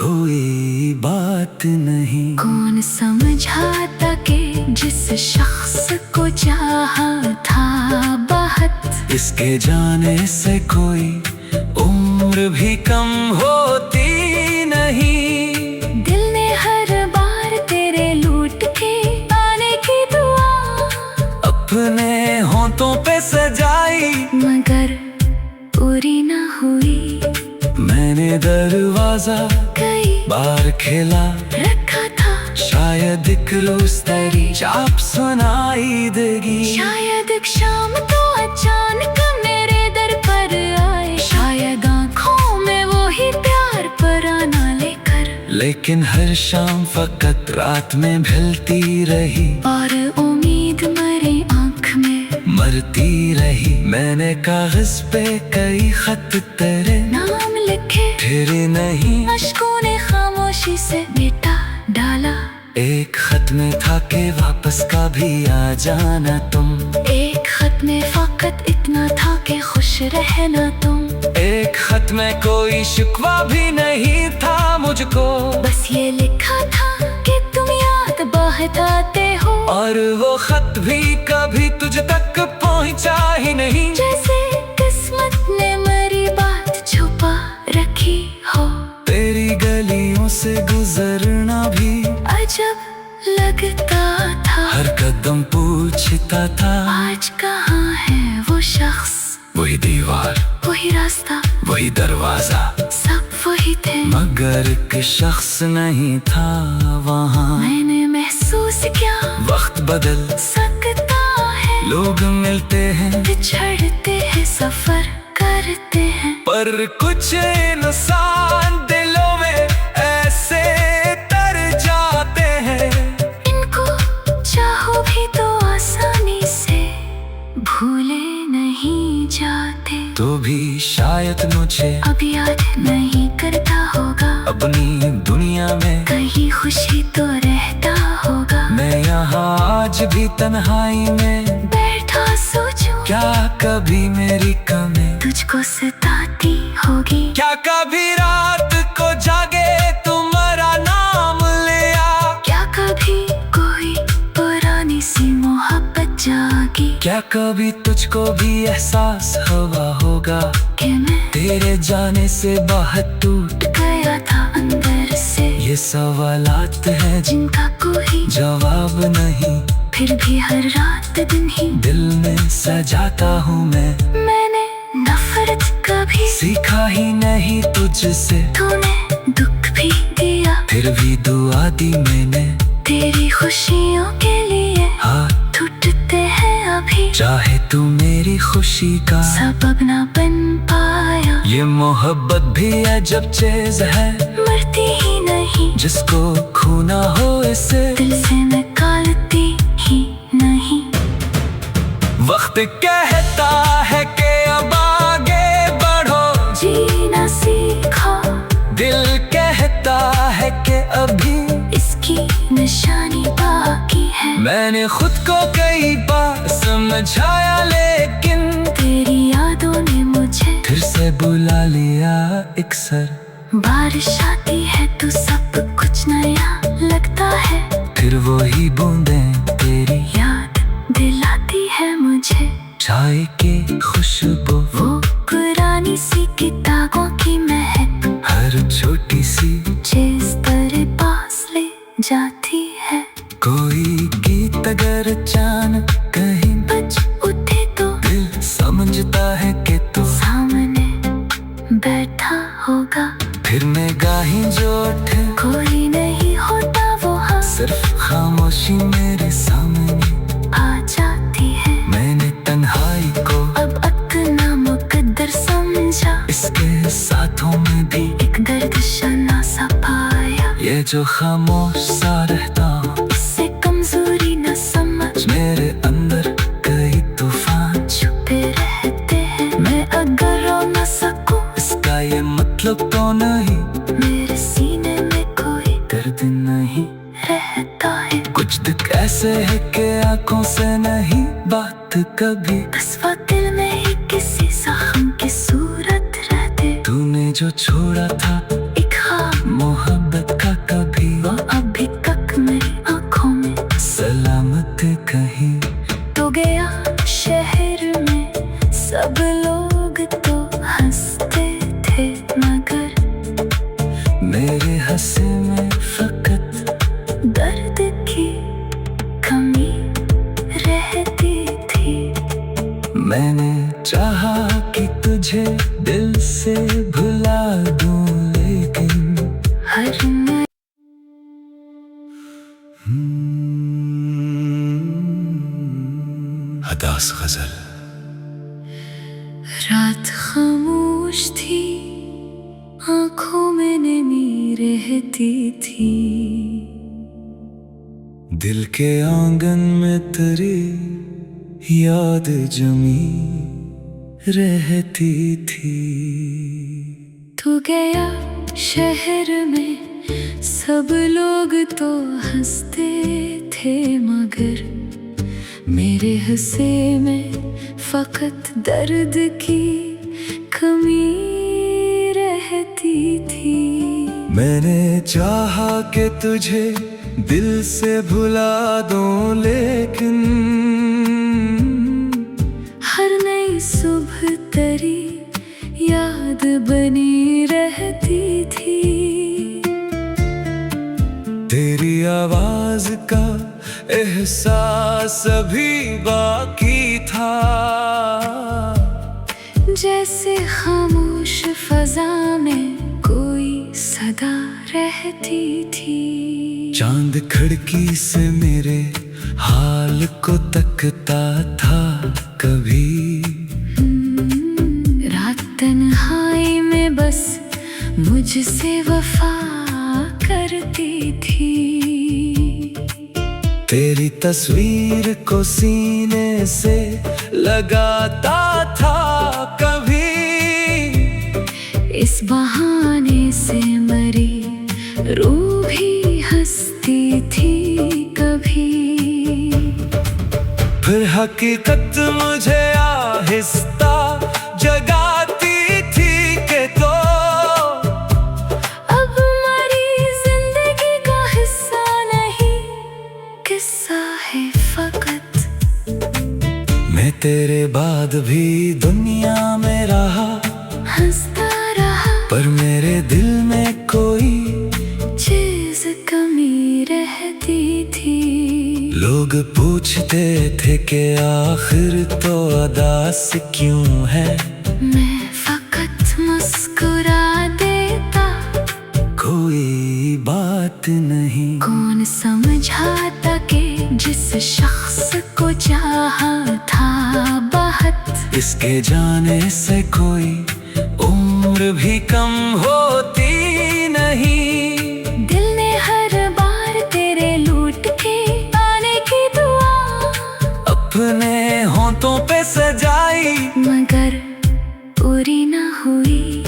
कोई बात नहीं। कौन समझाता कि जिस शख्स को चाहा था बहुत, इसके जाने से कोई उम्र भी कम होती नहीं। दिल ने हर बार तेरे लूट के आने की दुआ अपने होंठों पे सजाई, मगर पूरी न हुई। मैंने दरवाजा कई बार खेला रखा था, शायद एक रोज तेरी चाप सुनाई देगी। शायद एक शाम तो अचानक मेरे दर पर आए, शायद आँखों में वो ही प्यार पराना लेकर। लेकिन हर शाम फकत रात में ढलती रही, और उम्मीद मरे आँख में मरती रही। मैंने कागज पे कई खत तेरे नाम लिखे, फिर नहीं अश्कों ने खामोशी से मिटा डाला। एक खत में था कि वापस कभी आ जाना तुम, एक खत में फकत इतना था कि खुश रहना तुम। एक खत में कोई शिकवा भी नहीं था मुझको, बस ये लिखा था कि तुम याद बहताते हो। और वो खत भी कभी तुझ तक पहुंचा ही नहीं, जैसे किस्मत ने मेरी बात छुपा रखी हो। तेरी गलियों से गुजरना भी अजब लगता था, हर कदम पूछता था आज कहाँ है वो शख्स, वही दीवार, वही रास्ता, वही दरवाजा, सब वही थे, मगर एक शख्स नहीं था वहाँ। मैंने महसूस किया वक्त बदल सकता है, लोग मिलते हैं, बिछड़ते हैं, सफर करते हैं, पर कुछ इंसान दिलों में ऐसे तर जाते हैं, इनको चाहो भी तो आसानी से भूले नहीं जाते। तो भी शायद मुझे अब याद नहीं करता होगा, अपनी दुनिया में कहीं खुशी तो रहता होगा। मैं यहाँ आज भी तन्हाई में बैठा सोचूं, क्या कभी मेरी कमी तुझको सताती होगी। क्या कभी रात को जागे तुम्हारा नाम लिया, क्या कभी कोई पुरानी सी मोहब्बत जागी। क्या कभी तुझको भी एहसास हुआ होगा कि मैं तेरे जाने से बहुत टूट गया था अंदर से। सवालात हैं जिनका कोई जवाब नहीं, फिर भी हर रात दिन ही दिल में सजाता हूँ मैंने नफरत कभी सीखा ही नहीं तुझसे। तूने दुख भी दिया फिर भी दुआ दी मैंने, तेरी खुशियों के लिए हाथ टूटते हैं अभी। चाहे तू मेरी खुशी का सबब ना बन पाया, ये मोहब्बत भी अजब चीज है, मरती ही नहीं जिसको खूना हो इसे दिल से निकालती ही नहीं। वक्त कहता है कि अब आगे बढ़ो, जीना सीखो, दिल कहता है कि अभी इसकी निशानी बाकी है। मैंने खुद को कई बार समझाया लेकिन तेरी यादों ने मुझे फिर से बुला लिया अक्सर। बारिश आती है तो सब कुछ नया लगता है, फिर वही बूंदें तेरी याद दिलाती है मुझे चाय की खुशबू, वो पुरानी सी किताबों की महक, हर छोटी सी जिस तेरे पास ले जाती है। कोई गीत अगर अचानक कहीं बज उठे तो दिल समझता है कि तू सामने बैठा होगा, फिर निगाहें जो उठे कोई नहीं होता वहाँ, सिर्फ खामोशी मेरे सामने आ जाती है। मैंने तन्हाई को अब अपना मुकद्दर समझा, इसके साथों में भी एक दर्द शना सा पाया। ये जो खामोश सा रहता हूँ, इससे कमजोरी न समझ, मेरे अंदर कई तूफान छुपे रहते हैं। मैं अगर रो न सकूं, इसका ये मतलब तो नहीं मेरे सीने में कोई दर्द नहीं रहता है। कुछ दुख ऐसे है कि आंखों से नहीं बात कभी, बस वो दिल में ही किसी जख्म की सूरत रहते। तूने जो छोड़ा था एक ख्वाब मोहब्बत का कभी, वो अभी तक मेरी आंखों में सलामत कहीं। तो गया शहर में सब लोग तो हंसते थे, मगर मेरे हंसे में फकत दर्द की कमी रहती थी। मैंने चाहा कि तुझे दिल से भुला दूं लेकिन हर नई हदास गजल। रात खामोश थी, आंखों में नमी रहती थी, दिल के आंगन में तेरी याद जमी रहती थी। तू गया शहर में सब लोग तो हंसते थे, मगर मेरे हंसे में फकत दर्द की कमी रहती थी। मैंने चाहा कि तुझे दिल से भुला दूं लेकिन हर नई सुबह तेरी याद बनी रहती थी। तेरी आवाज का एहसास अभी बाकी था, जैसे खामोश फजा में कोई सदा रहती थी। चांद खिड़की से मेरे हाल को तकता था कभी, रात तन्हाई में बस मुझसे वफा करती थी। तेरी तस्वीर को सीने से लगाता था कभी, इस बहाने से मरी रूह भी हंसती थी कभी। फिर हकीकत मुझे आहिस्ता जगाती थी कि तो अब मरी जिंदगी का हिस्सा नहीं, किस्सा है फकत। मैं तेरे बाद भी दुनिया में रहा, हंसता रहा, पर मेरे दिल में कोई चीज लोग पूछते थे कि आखिर तो अदास क्यों है, मैं फकत मुस्कुरा देता, कोई बात नहीं। कौन समझाता कि जिस शख्स को चाहा था बहुत, इसके जाने से कोई उम्र भी कम होती नहीं। दिल ने हर बार तेरे लूट के आने की दुआ अपने होंठों पे सजाई, मगर पूरी न हुई।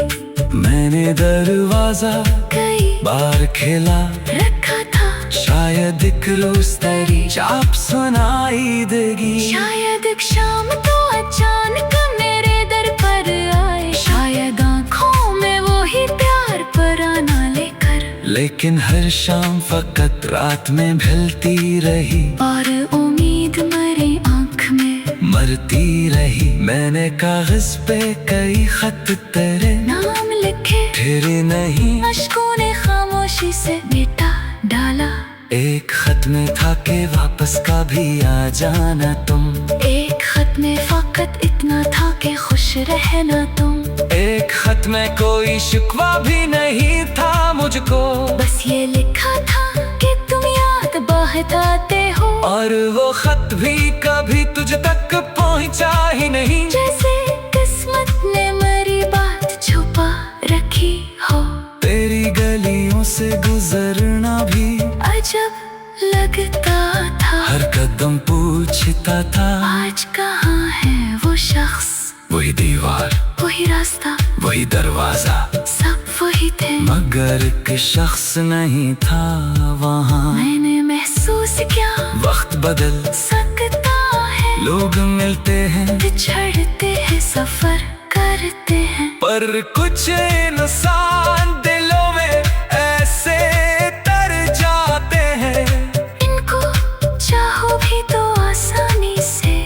मैंने दरवाजा कई बार खेला, रखा था शायद एक रोज तेरी चाप सुनाई देगी। शायद एक शाम तो अचानक मेरे दर पर आए, शायद आँखों में वो ही प्यार पराना लेकर। लेकिन हर शाम फकत रात में ढलती रही, और उम्मीद मरी आँख में मरती रही। मैंने कागज पे कई खत तेरे नाम लिखे, फिर नहीं अश्कों ने खामोशी से मिटा डाला। एक खत में था कि वापस कभी आ जाना तुम, एक खत में फकत इतना था कि खुश रहना तुम। एक खत में कोई शिकवा भी नहीं था मुझको, बस ये लिखा था कि तुम याद बहताते हो, और वो खत भी कभी तुझ तक पहुंचा ही नहीं। जैसे किस्मत ने मरी बात छुपा रखी हो। तेरी गलियों से गुजरना भी अजब लगता था, हर कदम पूछता था आज कहाँ है वो शख्स। वही दीवार, वही रास्ता, वही दरवाजा, सब वही थे, मगर एक शख्स नहीं था वहाँ। मैंने महसूस किया वक्त बदल सकता है, लोग मिलते हैं बिछड़ते हैं, सफर करते हैं, पर कुछ इंसान दिलों में ऐसे तर जाते हैं। इनको चाहो भी तो आसानी से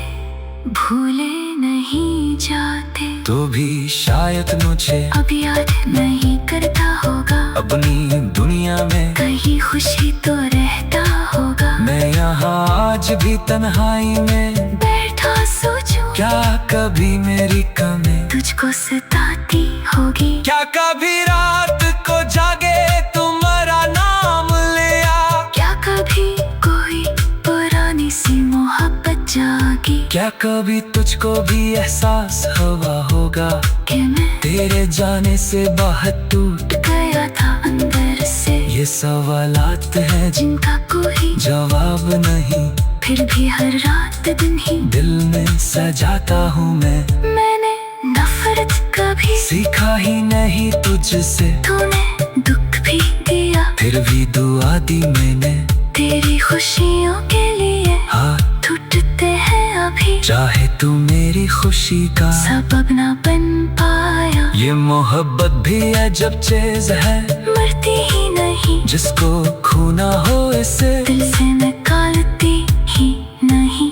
भूले नहीं जाते। तो भी शायद मुझे अब याद नहीं करता होगा, अपनी दुनिया में कहीं खुशी तो रहता होगा। मैं यहाँ आज भी तन्हाई में बैठा सोचूं, क्या कभी मेरी कमी तुझको सताती होगी। क्या कभी रात को जागे तुम्हारा नाम लिया, क्या कभी कोई पुरानी सी मोहब्बत जागी। क्या कभी तुझको भी एहसास हुआ होगा कि मैं तेरे जाने से बहुत टूट गया था अंदर से। ये सवालात हैं जिनका कोई जवाब नहीं, फिर भी हर रात दिन ही दिल में सजाता हूँ मैं। मैंने नफरत कभी सीखा ही नहीं तुझसे, तूने दुख भी दिया, फिर भी दुआ दी मैंने। तेरी खुशियों के लिए हाथ टूटते हैं अभी, चाहे तू मेरी खुशी का सबब ना बन पाया। ये मोहब्बत भी अजब चीज है, मरती ही नहीं, जिसको खूना हो इसे दिल से निकालती ही नहीं।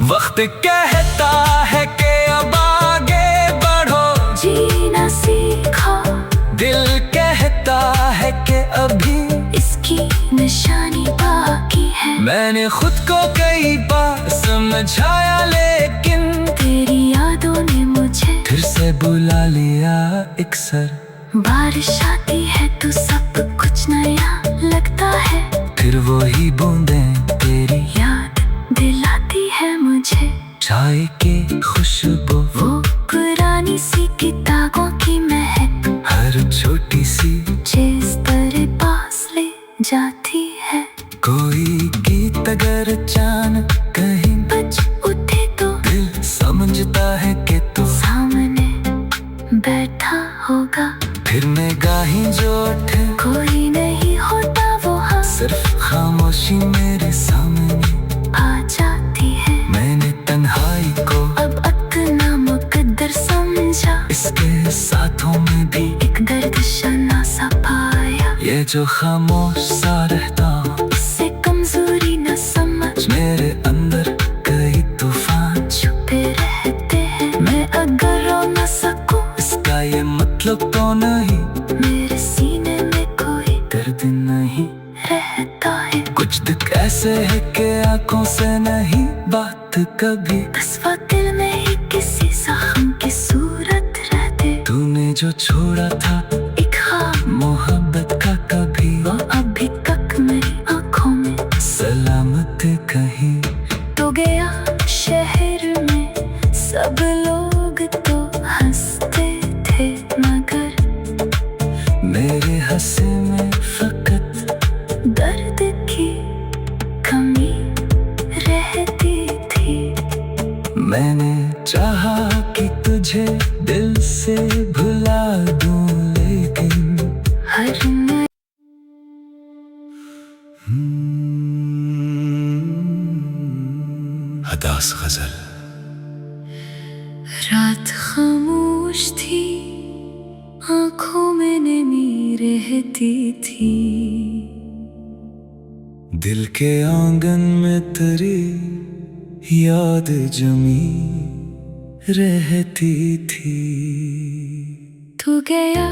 वक्त कहता है कि अब आगे बढ़ो, जीना सीखो, दिल कहता है कि अभी इसकी निशानी बाकी है। मैंने खुद को कई बार समझाया, लेकिन तेरी यादों ने मुझे फिर से बुला लिया अक्सर। बारिश आती है तो सब कुछ नया लगता है, फिर वही बूंदें तेरी याद दिलाती है मुझे चाय की खुशबू, वो पुरानी सी किताबों की महक, हर छोटी सी चीज तेरे पास ले जाती है। कोई गीत अगर अचानक कहीं बज उठे तो दिल समझता है कि तू सामने बैठा होगा। फिर निगाहें जो उठे, कोई नहीं होता वहाँ, सिर्फ खामोशी मेरे सामने आ जाती है। मैंने तन्हाई को अब अपना मुकद्दर समझा, इसके साथों में भी एक दर्द शना सा पाया। ये जो खामोश सा रहता हूँ, इससे कमजोरी न समझ, मेरे अंदर कई तूफान छुपे रहते हैं। मैं अगर रो न सकूं, इसका ये मतलब तो नहीं मेरे सीने में कोई दर्द नहीं रहता है। कुछ दुख ऐसे है कि आंखों से नहीं बात कभी, कस्बा दिल में ही किसी जख्म की सूरत रहते। तूने जो छोड़ा था एक ख्वाब मोहब्बत का कभी, वो अभी तक मेरी आंखों में सलामत कहीं। तो गया शहर में सब लोग तो हंसते थे, मगर मेरे हंसे में फकत दर्द की कमी रहती थी। मैंने चाहा कि तुझे दिल से भुला दूं, लेकिन हर नई हदास गजल। रात खामोश थी, आंखों में नमी रहती थी। दिल के आंगन में तेरी याद जमी रहती थी। तू गया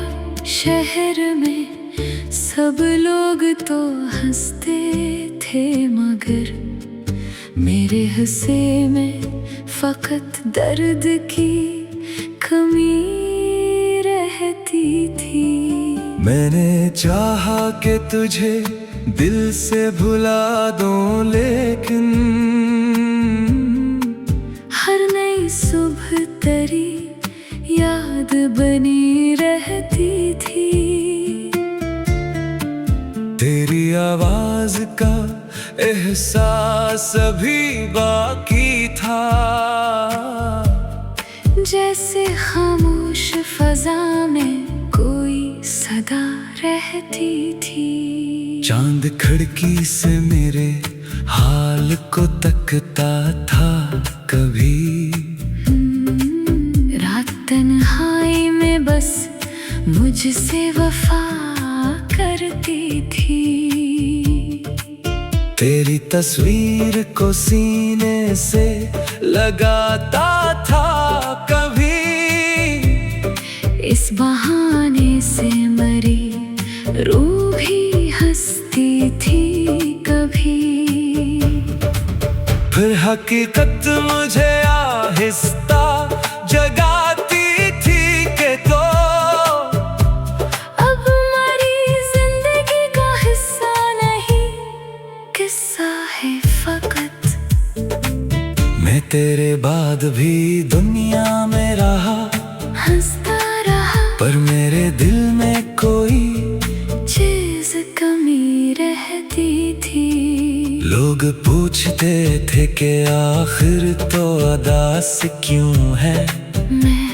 शहर में सब लोग तो हंसते थे, मगर मेरे हंसे में फकत दर्द की कमी रहती थी। मैंने चाहा कि तुझे दिल से भुला दूं, लेकिन हर नई सुबह तेरी याद बनी रहती थी। तेरी आवाज का एहसास अभी बाकी था, जैसे खामोश फजा में कोई सदा रहती थी। चांद खिड़की से मेरे हाल को तकता था कभी, रात तन्हाई में बस मुझसे वफा करती थी। तेरी तस्वीर को सीने से लगाता था कभी, इस बहाने से मरी रूह भी हंसती थी कभी। फिर हकीकत मुझे आहिस्ता जगाती थी कि तो अब मरी जिंदगी का हिस्सा नहीं, किस्सा है फकत। मैं तेरे बाद भी दुनिया में रहा, हंसता रहा, पर मेरे दिल में कोई चीज कमी रहती थी। लोग पूछते थे कि आखिर तो अदास क्यों है। मैं